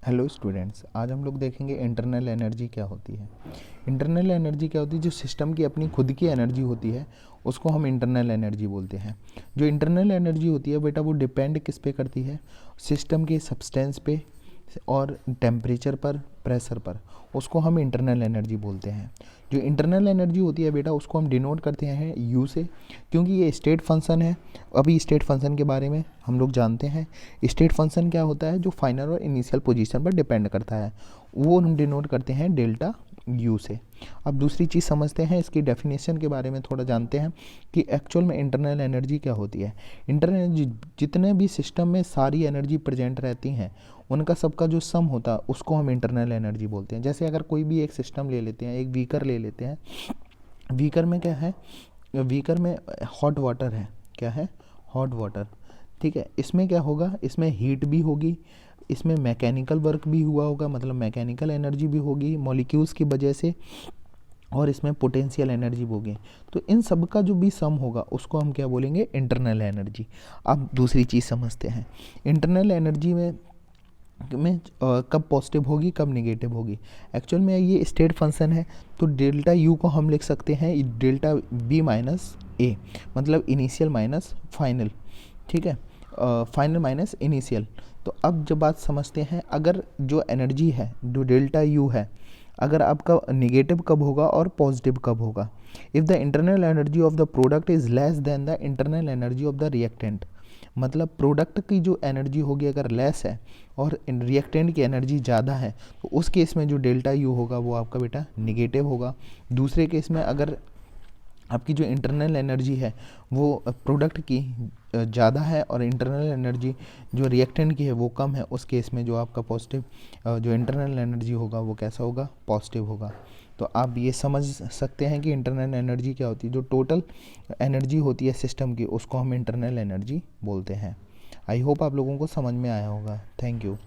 Hello students, आज हम लोग देखेंगे इंटरनल एनर्जी क्या होती है। इंटरनल एनर्जी क्या होती है? जो सिस्टम की अपनी खुद की एनर्जी होती है उसको हम इंटरनल एनर्जी बोलते हैं। जो इंटरनल एनर्जी होती है बेटा, वो डिपेंड किस पे करती है? सिस्टम के सब्सटेंस पे और टेम्परेचर पर, प्रेशर पर। उसको हम इंटरनल एनर्जी बोलते हैं। जो इंटरनल एनर्जी होती है बेटा, उसको हम डिनोट करते हैं यू से, क्योंकि ये स्टेट फंक्शन है। अभी स्टेट फंक्शन के बारे में हम लोग जानते हैं। स्टेट फंक्शन क्या होता है? जो फाइनल और इनिशियल पोजीशन पर डिपेंड करता है, वो हम डिनोट करते हैं डेल्टा यू से। अब दूसरी चीज़ समझते हैं, इसकी डेफिनेशन के बारे में थोड़ा जानते हैं कि एक्चुअल में इंटरनल एनर्जी क्या होती है। इंटरनल एनर्जी, जितने भी सिस्टम में सारी एनर्जी प्रेजेंट रहती हैं उनका सबका जो सम होता है उसको हम इंटरनल एनर्जी बोलते हैं। जैसे अगर कोई भी एक सिस्टम ले लेते हैं, एक बीकर ले लेते हैं। बीकर में क्या है? बीकर में हॉट वाटर है। क्या है? Hot water. ठीक है, इसमें क्या होगा? इसमें हीट भी होगी, इसमें मैकेनिकल वर्क भी हुआ होगा, मतलब मैकेनिकल एनर्जी भी होगी मॉलिक्यूल्स की वजह से, और इसमें पोटेंशियल एनर्जी भी होगी। तो इन सब का जो भी सम होगा उसको हम क्या बोलेंगे? Internal energy. अब दूसरी चीज़ समझते हैं, इंटरनल एनर्जी में कब पॉजिटिव होगी, कब नेगेटिव होगी। एक्चुअल में ये स्टेट फंक्शन है, तो डेल्टा यू को हम लिख सकते हैं डेल्टा बी माइनस ए, मतलब इनिशियल माइनस फाइनल। ठीक है, फाइनल माइनस इनिशियल। तो अब जब बात समझते हैं, अगर जो एनर्जी है, जो डेल्टा यू है, अगर आपका नेगेटिव कब होगा और पॉजिटिव कब होगा? If the internal energy of the product is less than the internal energy of the reactant, मतलब प्रोडक्ट की जो एनर्जी होगी अगर लेस है और रिएक्टेंट की एनर्जी ज़्यादा है, तो उस केस में जो डेल्टा यू होगा वो आपका बेटा निगेटिव होगा। दूसरे केस में अगर आपकी जो इंटरनल एनर्जी है वो प्रोडक्ट की ज़्यादा है और इंटरनल एनर्जी जो रिएक्टेंट की है वो कम है, उस केस में जो आपका पॉजिटिव जो इंटरनल एनर्जी होगा वो कैसा होगा? पॉजिटिव होगा। तो आप ये समझ सकते हैं कि इंटरनल एनर्जी क्या होती है। जो टोटल एनर्जी होती है सिस्टम की उसको हम इंटरनल एनर्जी बोलते हैं। आई होप आप लोगों को समझ में आया होगा। Thank you.